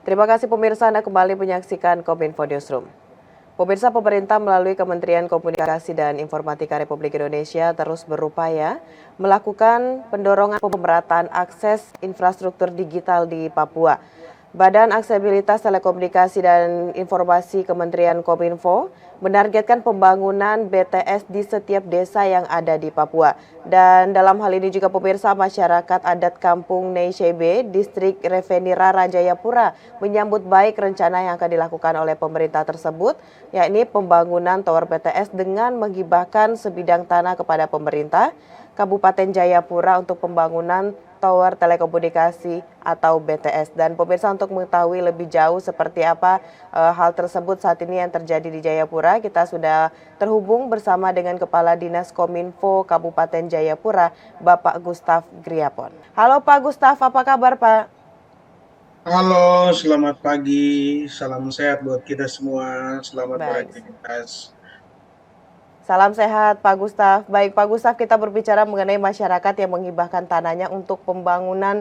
Terima kasih pemirsa, Anda kembali menyaksikan Kominfo Newsroom. Pemirsa, pemerintah melalui Kementerian Komunikasi dan Informatika Republik Indonesia terus berupaya melakukan pendongan pemerataan akses infrastruktur digital di Papua. Badan Aksesibilitas Telekomunikasi dan Informasi Kementerian Kominfo menargetkan pembangunan BTS di setiap desa yang ada di Papua. Dan dalam hal ini juga pemirsa, masyarakat adat Kampung Neishebe, Distrik Revenira Rajayapura menyambut baik rencana yang akan dilakukan oleh pemerintah tersebut, yakni pembangunan tower BTS dengan menghibahkan sebidang tanah kepada pemerintah Kabupaten Jayapura untuk pembangunan Tower Telekomunikasi atau BTS. Dan pemirsa, untuk mengetahui lebih jauh seperti apa hal tersebut saat ini yang terjadi di Jayapura, kita sudah terhubung bersama dengan Kepala Dinas Kominfo Kabupaten Jayapura, Bapak Gustaf Griapon. Halo Pak Gustaf, apa kabar Pak? Halo, selamat pagi. Salam sehat buat kita semua. Selamat Baik. beraktivitas. Salam sehat Pak Gustaf. Baik Pak Gustaf, kita berbicara mengenai masyarakat yang menghibahkan tanahnya untuk pembangunan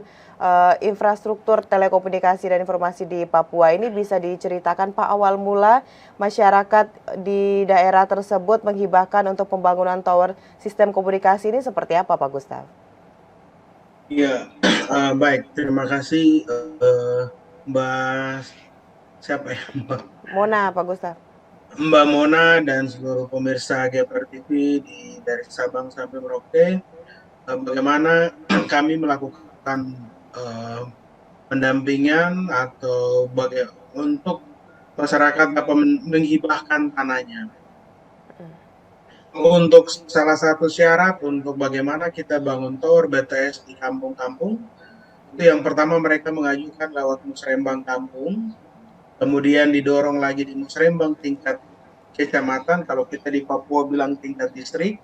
infrastruktur telekomunikasi dan informasi di Papua. Ini bisa diceritakan Pak, awal mula masyarakat di daerah tersebut menghibahkan untuk pembangunan tower sistem komunikasi ini seperti apa Pak Gustaf? Iya, baik. Terima kasih Mbak siapa ya Mona Pak Gustaf. Mbak Mona dan seluruh pemirsa GPR TV dari Sabang sampai Merauke. Bagaimana kami melakukan eh, pendampingan atau untuk masyarakat dapat menghibahkan tanahnya. Untuk salah satu syarat untuk bagaimana kita bangun tower BTS di kampung-kampung, itu yang pertama mereka mengajukan lewat musrembang kampung, kemudian didorong lagi di musrembang tingkat kecamatan, kalau kita di Papua bilang tingkat distrik,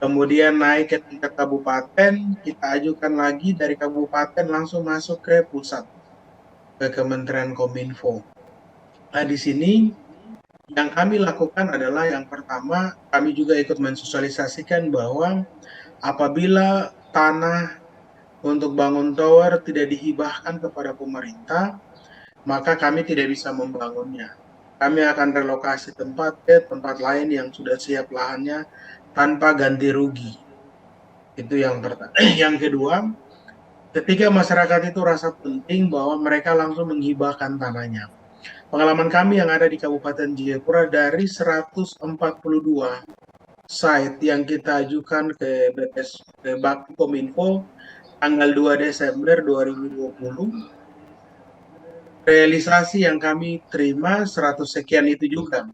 kemudian naik ke tingkat kabupaten, kita ajukan lagi dari kabupaten langsung masuk ke pusat, ke Kementerian Kominfo. Nah, di sini yang kami lakukan adalah yang pertama, kami juga ikut mensosialisasikan bahwa apabila tanah untuk bangun tower tidak dihibahkan kepada pemerintah, maka kami tidak bisa membangunnya. Kami akan relokasi tempat ke tempat lain yang sudah siap lahannya tanpa ganti rugi. Itu yang pertama. Yang kedua, ketika masyarakat itu rasa penting bahwa mereka langsung menghibahkan tanahnya. Pengalaman kami yang ada di Kabupaten Jayapura, dari 142 site yang kita ajukan ke BPS, ke Bakti Kominfo tanggal 2 Desember 2020, realisasi yang kami terima 100 sekian itu juga.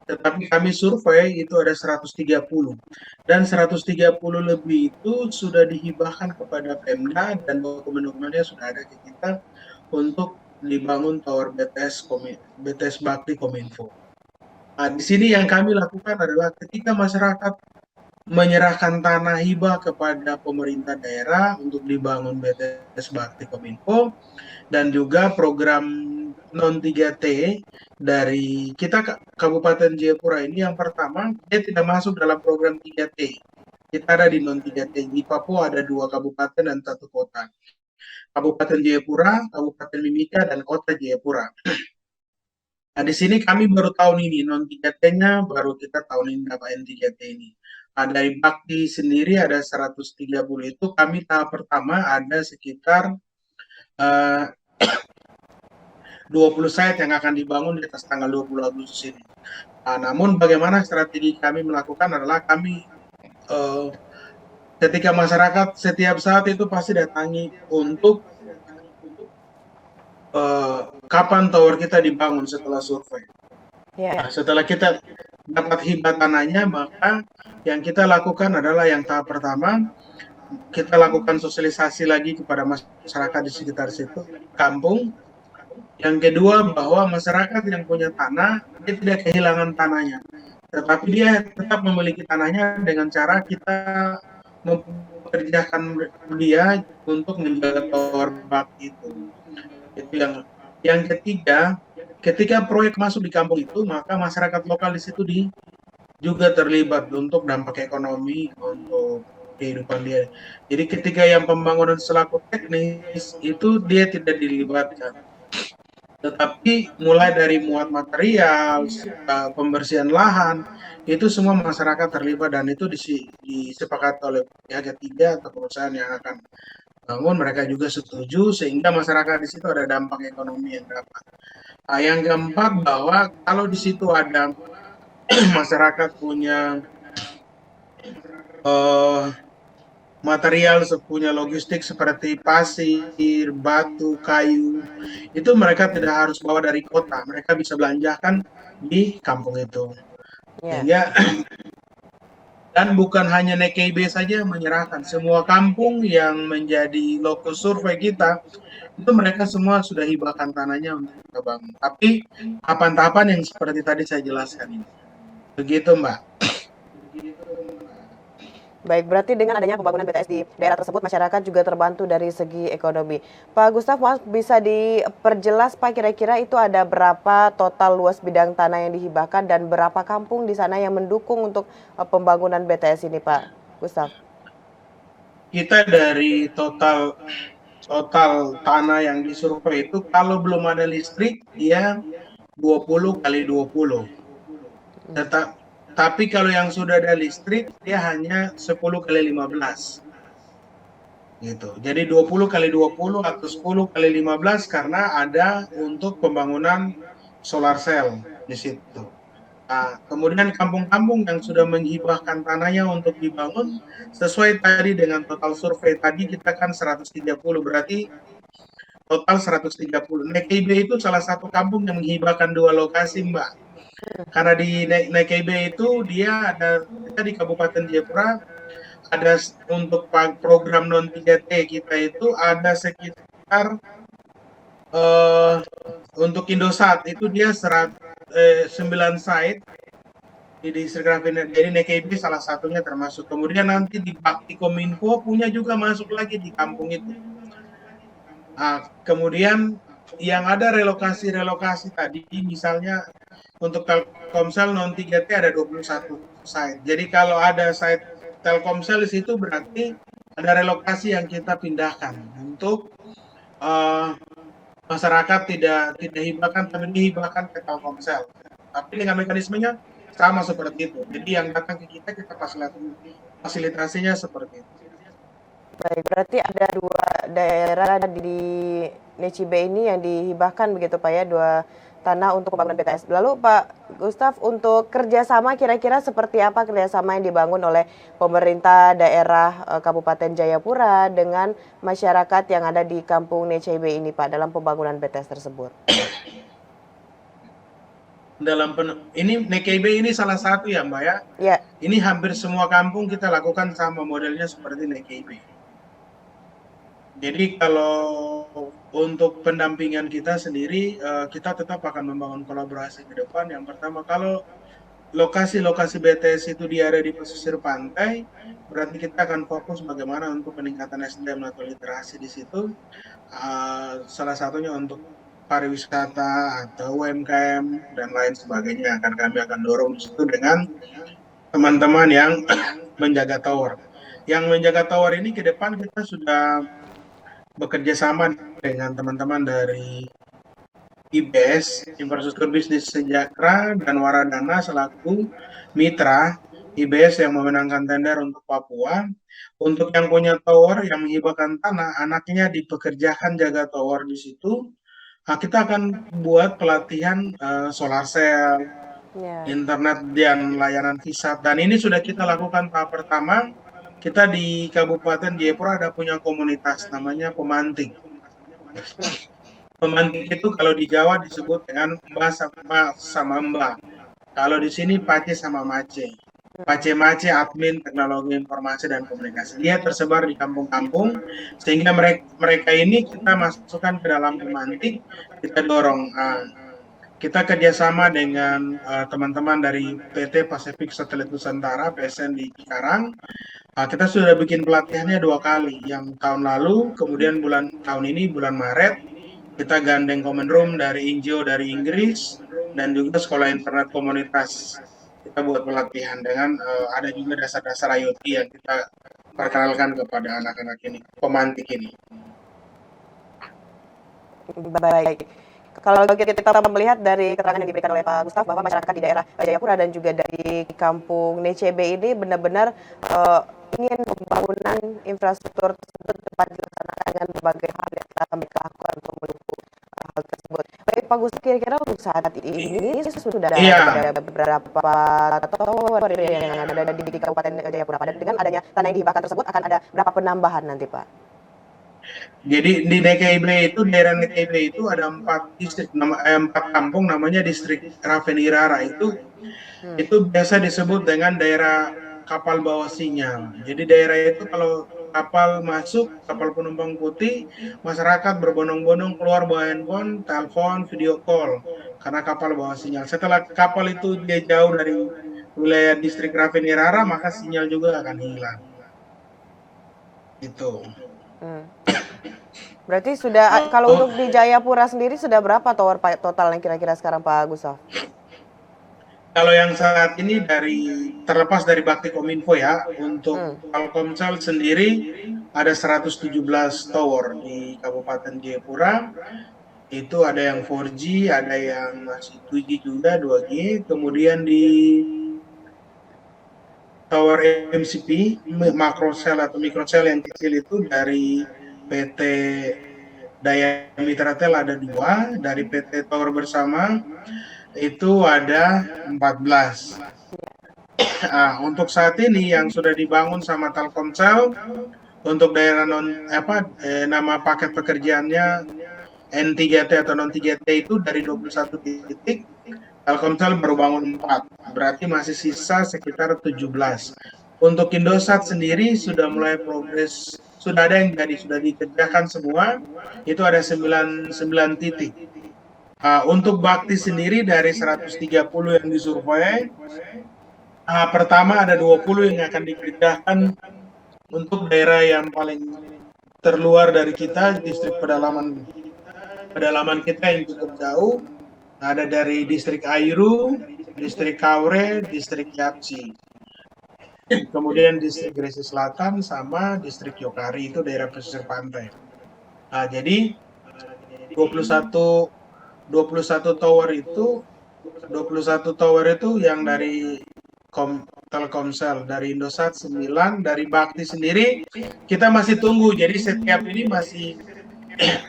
Tetapi kami survei itu ada 130. Dan 130 lebih itu sudah dihibahkan kepada Pemda dan dokumen-dokumennya sudah ada ke kita untuk dibangun tower BTS Bakti Kominfo. Nah, di sini yang kami lakukan adalah ketika masyarakat menyerahkan tanah hibah kepada pemerintah daerah untuk dibangun BTS Bakti Kominfo, dan juga program non 3T dari kita Kabupaten Jayapura ini, yang pertama dia tidak masuk dalam program 3T. Kita ada di non 3T. Di Papua ada 2 kabupaten dan 1 kota. Kabupaten Jayapura, Kabupaten Mimika, dan Kota Jayapura. Nah, di sini kami baru tahun ini non 3T-nya, baru kita tahun ini dapat N3T ini. Nah, dari Bakti sendiri ada 130 itu, kami tahap pertama ada sekitar 20 site yang akan dibangun di atas tanggal 20 Agustus ini. Nah, namun bagaimana strategi kami melakukan adalah kami ketika masyarakat setiap saat itu pasti datangi untuk kapan tower kita dibangun setelah survei. Nah, setelah kita dapat hibah tanahnya, maka yang kita lakukan adalah yang tahap pertama, kita lakukan sosialisasi lagi kepada masyarakat di sekitar situ, kampung. Yang kedua, bahwa masyarakat yang punya tanah, dia tidak kehilangan tanahnya. Tetapi dia tetap memiliki tanahnya dengan cara kita mempekerjakan dia untuk menjaga tower bakti itu. Itu yang ketiga, ketika proyek masuk di kampung itu, maka masyarakat lokal di situ juga terlibat untuk dampak ekonomi, untuk kehidupan dia. Jadi ketika yang pembangunan selaku teknis itu dia tidak dilibatkan. Tetapi mulai dari muat material, pembersihan lahan, itu semua masyarakat terlibat dan itu disepakati oleh pihak ketiga atau perusahaan yang akan bangun, mereka juga setuju sehingga masyarakat di situ ada dampak ekonomi yang dapat. Nah, yang keempat bahwa kalau di situ ada masyarakat punya eh, material, punya logistik seperti pasir, batu, kayu, itu mereka tidak harus bawa dari kota, mereka bisa belanjakan di kampung itu. Ya. Sehingga dan bukan hanya NKIB saja yang menyerahkan, semua kampung yang menjadi lokus survei kita itu mereka semua sudah hibahkan tanahnya untuk kita bangun. Tapi tahapan-tahapan yang seperti tadi saya jelaskan ini. Begitu, Mbak. Baik, berarti dengan adanya pembangunan BTS di daerah tersebut, masyarakat juga terbantu dari segi ekonomi. Pak Gustaf, maaf, bisa diperjelas Pak, kira-kira itu ada berapa total luas bidang tanah yang dihibahkan dan berapa kampung di sana yang mendukung untuk pembangunan BTS ini, Pak Gustaf? Kita dari total total tanah yang disurvei itu kalau belum ada listrik dia 20 kali 20. Tapi kalau yang sudah ada listrik dia hanya 10 kali 15. Gitu. Jadi 20 kali 20 atau 10 kali 15 karena ada untuk pembangunan solar cell di situ. Nah, kemudian kampung-kampung yang sudah menghibahkan tanahnya untuk dibangun sesuai tadi dengan total survei tadi kita kan 130, berarti total 130. NKIB itu salah satu kampung yang menghibahkan 2 lokasi, Mbak. Karena di NKIB itu dia ada, kita di Kabupaten Jayapura ada untuk program non 3T kita itu ada sekitar untuk Indosat itu dia 9 site di distrik Rafineri. Jadi NKIB salah satunya termasuk. Kemudian nanti di Bakti Kominfo punya juga masuk lagi di kampung itu. Nah, kemudian yang ada relokasi tadi, misalnya untuk Telkomsel non 3T ada 21 site. Jadi kalau ada site Telkomsel di situ berarti ada relokasi yang kita pindahkan untuk masyarakat tidak hibahkan, tapi dihibahkan ke Telkomsel. Tapi dengan mekanismenya sama seperti itu. Jadi yang datang ke kita fasilitasinya seperti itu. Baik, berarti ada dua daerah di Necibe ini yang dihibahkan begitu Pak ya, dua tanah untuk pembangunan BTS. Lalu Pak Gustaf, untuk kerjasama kira-kira seperti apa kerjasama yang dibangun oleh pemerintah daerah Kabupaten Jayapura dengan masyarakat yang ada di kampung Necibe ini Pak dalam pembangunan BTS tersebut? Ini NKIB ini salah satu ya Mbak ya. Ya. Ini hampir semua kampung kita lakukan sama modelnya seperti NKIB. Jadi kalau untuk pendampingan kita sendiri, kita tetap akan membangun kolaborasi ke depan. Yang pertama, kalau lokasi-lokasi BTS itu di area di pesisir pantai, berarti kita akan fokus bagaimana untuk peningkatan SDM atau literasi di situ. Salah satunya untuk pariwisata atau UMKM dan lain sebagainya. Kami akan dorong di situ dengan teman-teman yang menjaga tower. Yang menjaga tower ini ke depan kita sudah bekerja sama dengan teman-teman dari IBS, Infrastruktur Bisnis Sejahtera, dan Waradana selaku mitra IBS yang memenangkan tender untuk Papua. Untuk yang punya tower, yang menghibahkan tanah, anaknya dipekerjakan jaga tower di situ. Nah, kita akan buat pelatihan solar cell, internet dan layanan VSAT. Dan ini sudah kita lakukan tahap pertama. Kita di Kabupaten Jayapura ada punya komunitas namanya Pemantik. Pemantik itu kalau di Jawa disebut dengan Mbak sama Mbak. Kalau di sini Pace sama Mace. Pace Mace admin teknologi informasi dan komunikasi. Dia tersebar di kampung-kampung sehingga mereka ini kita masukkan ke dalam Pemantik, kita dorong. Kita kerjasama dengan teman-teman dari PT Pacific Satellite Nusantara (PSN) di Cikarang. Kita sudah bikin pelatihannya 2 kali. Yang tahun lalu, kemudian tahun ini bulan Maret, kita gandeng Common Room dari Injio dari Inggris, dan juga sekolah internet komunitas. Kita buat pelatihan dengan ada juga dasar-dasar IoT yang kita perkenalkan kepada anak-anak ini, pemantik ini. Baik. Kalau kita melihat dari keterangan yang diberikan oleh Pak Gustaf bahwa masyarakat di daerah Jayapura dan juga dari kampung NCB ini benar-benar ingin pembangunan infrastruktur tersebut dapat dilaksanakan dengan berbagai hal yang telah mereka lakukan untuk mendukung hal tersebut. Baik Pak Gustaf, kira-kira untuk saat ini sudah ada beberapa tower yang ada di Kabupaten Jayapura. Dengan adanya tanah yang dihibahkan tersebut akan ada berapa penambahan nanti Pak? Jadi di DKIB itu, daerah DKIB itu ada 4 kampung namanya distrik Ravenirara itu biasa disebut dengan daerah kapal bawah sinyal. Jadi daerah itu kalau kapal masuk, kapal penumpang putih, masyarakat berbondong-bondong keluar bawa handphone, telepon, video call karena kapal bawah sinyal. Setelah kapal itu dia jauh dari wilayah distrik Ravenirara, maka sinyal juga akan hilang. Itu. Berarti sudah, kalau untuk di Jayapura sendiri sudah berapa tower total yang kira-kira sekarang Pak Gustaf? Kalau yang saat ini terlepas dari Bakti Kominfo ya, untuk Telkomsel sendiri ada 117 tower di Kabupaten Jayapura. Itu ada yang 4G, ada yang masih 2G juga, 2G. Kemudian di tower MCP, makrosel atau mikrosel yang kecil itu dari PT Daya Mitratel ada 2, dari PT Tower Bersama itu ada 14. Nah, untuk saat ini yang sudah dibangun sama Telkomsel untuk daerah nama paket pekerjaannya N3T atau non 3T itu dari 21 titik, Telkomsel baru bangun 4, berarti masih sisa sekitar 17. Untuk Indosat sendiri sudah mulai progres, sudah ada yang sudah dikerjakan semua, itu ada 9 titik. Untuk Bakti sendiri dari 130 yang disurvei, pertama ada 20 yang akan dikerjakan untuk daerah yang paling terluar dari kita, distrik pedalaman kita yang cukup jauh. Ada dari distrik Airu, distrik Kaure, distrik Yapsi. Kemudian distrik Gresik Selatan sama distrik Yokari, itu daerah pesisir pantai. Nah, jadi 21 tower itu yang dari Telkomsel, dari Indosat 9, dari Bakti sendiri kita masih tunggu. Jadi setiap ini masih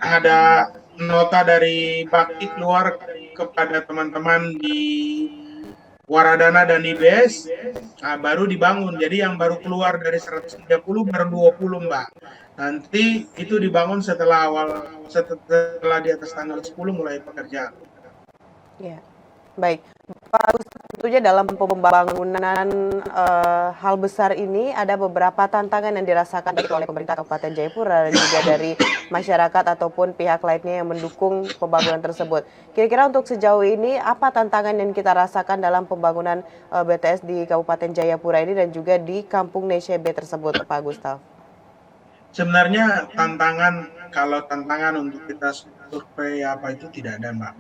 ada nota dari Bakti keluar kepada teman-teman di Waradana dan IBS, baru dibangun. Jadi yang baru keluar dari 130 baru 20 Mbak. Nanti itu dibangun setelah di atas tanggal 10 mulai pekerjaan. Ya, baik. Pak Gustaf, tentunya dalam pembangunan hal besar ini ada beberapa tantangan yang dirasakan baik oleh pemerintah Kabupaten Jayapura dan juga dari masyarakat ataupun pihak lainnya yang mendukung pembangunan tersebut. Kira-kira untuk sejauh ini apa tantangan yang kita rasakan dalam pembangunan BTS di Kabupaten Jayapura ini dan juga di Kampung NCB tersebut, Pak Gustaf? Sebenarnya kalau tantangan untuk kita survei apa itu tidak ada Mbak.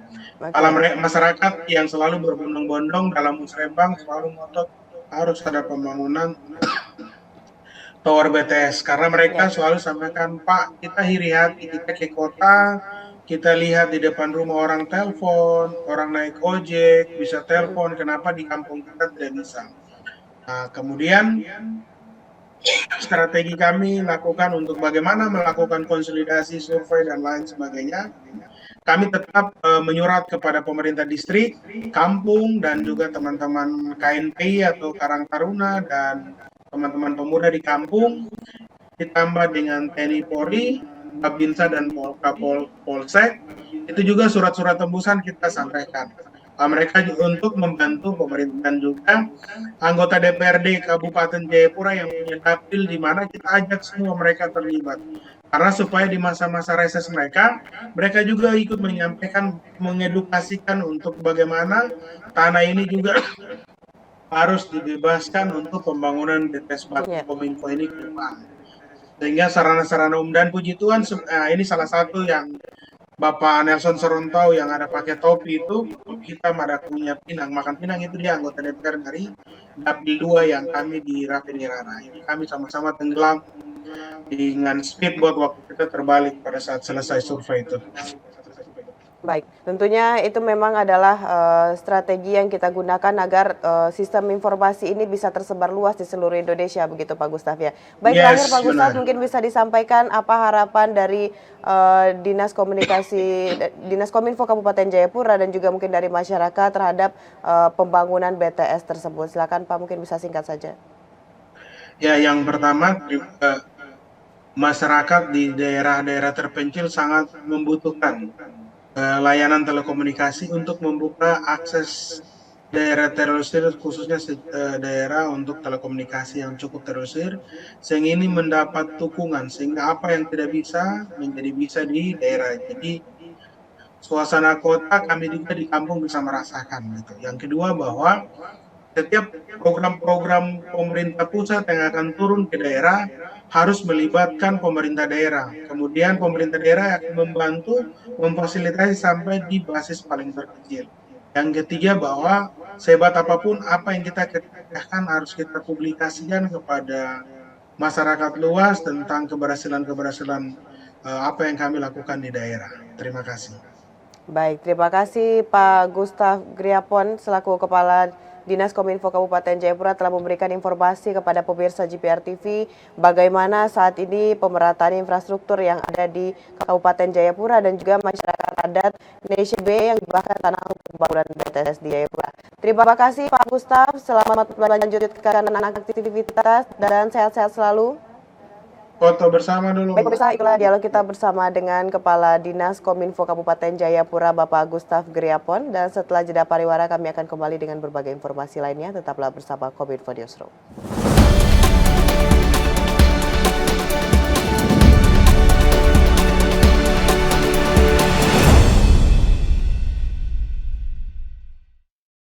Kalau masyarakat yang selalu berbondong-bondong dalam musrembang selalu ngotot harus ada pembangunan tower BTS karena mereka selalu sampaikan, Pak, kita iri hati, kita ke kota, kita lihat di depan rumah orang telepon, orang naik ojek bisa telepon, kenapa di kampung kita tidak bisa? Nah, kemudian strategi kami lakukan untuk bagaimana melakukan konsolidasi, survei, dan lain sebagainya. Kami tetap menyurat kepada pemerintah distrik, kampung, dan juga teman-teman KNPI atau Karang Taruna dan teman-teman pemuda di kampung, ditambah dengan TNI Polri, Babinsa, dan Polsek. Itu juga surat-surat tembusan kita sampaikan. Mereka untuk membantu pemerintah dan juga anggota DPRD Kabupaten Jayapura yang punya dapil di mana kita ajak semua mereka terlibat. Karena supaya di masa-masa reses mereka juga ikut menyampaikan, mengedukasikan untuk bagaimana tanah ini juga harus dibebaskan untuk pembangunan BTS Bakti Kominfo ini ke depan. Sehingga sarana-sarana umum, dan puji Tuhan ini salah satu yang Bapak Nelson Sorontau yang ada pakai topi itu, kita ada punya pinang, makan pinang itu dia anggota DPR dari Dapil 2 yang kami di Ravenirara. Ini kami sama-sama tenggelam dengan speedboat waktu kita terbalik pada saat selesai survei itu. Baik, tentunya itu memang adalah strategi yang kita gunakan agar sistem informasi ini bisa tersebar luas di seluruh Indonesia, begitu Pak Gustaf ya. Baik, terakhir Pak Yes, Gustaf, benar. mungkin bisa disampaikan apa harapan dari Dinas Kominfo Kabupaten Jayapura dan juga mungkin dari masyarakat terhadap pembangunan BTS tersebut. Silakan Pak, mungkin bisa singkat saja. Ya, yang pertama, masyarakat di daerah-daerah terpencil sangat membutuhkan layanan telekomunikasi untuk membuka akses daerah terusir, khususnya daerah untuk telekomunikasi yang cukup terusir, sehingga ini mendapat dukungan, sehingga apa yang tidak bisa menjadi bisa di daerah. Jadi suasana kota kami juga di kampung bisa merasakan gitu. Yang kedua bahwa setiap program-program pemerintah pusat yang akan turun ke daerah harus melibatkan pemerintah daerah. Kemudian pemerintah daerah akan membantu memfasilitasi sampai di basis paling terkecil. Yang ketiga bahwa sehebat apapun apa yang kita kerjakan harus kita publikasikan kepada masyarakat luas tentang keberhasilan-keberhasilan apa yang kami lakukan di daerah. Terima kasih. Baik, terima kasih Pak Gustaf Griapon selaku Kepala Dinas Kominfo Kabupaten Jayapura telah memberikan informasi kepada pemirsa GPR TV bagaimana saat ini pemerataan infrastruktur yang ada di Kabupaten Jayapura dan juga masyarakat adat Indonesia B yang bahkan tanah untuk pembangunan BTS di Jayapura. Terima kasih Pak Gustaf, selamat melanjutkan aktivitas dan sehat-sehat selalu. Foto bersama dulu. Baik pemirsa, itulah dialog kita bersama dengan Kepala Dinas Kominfo Kabupaten Jayapura Bapak Gustaf Griapon. Dan setelah jeda pariwara kami akan kembali dengan berbagai informasi lainnya. Tetaplah bersama Kominfo Newsroom.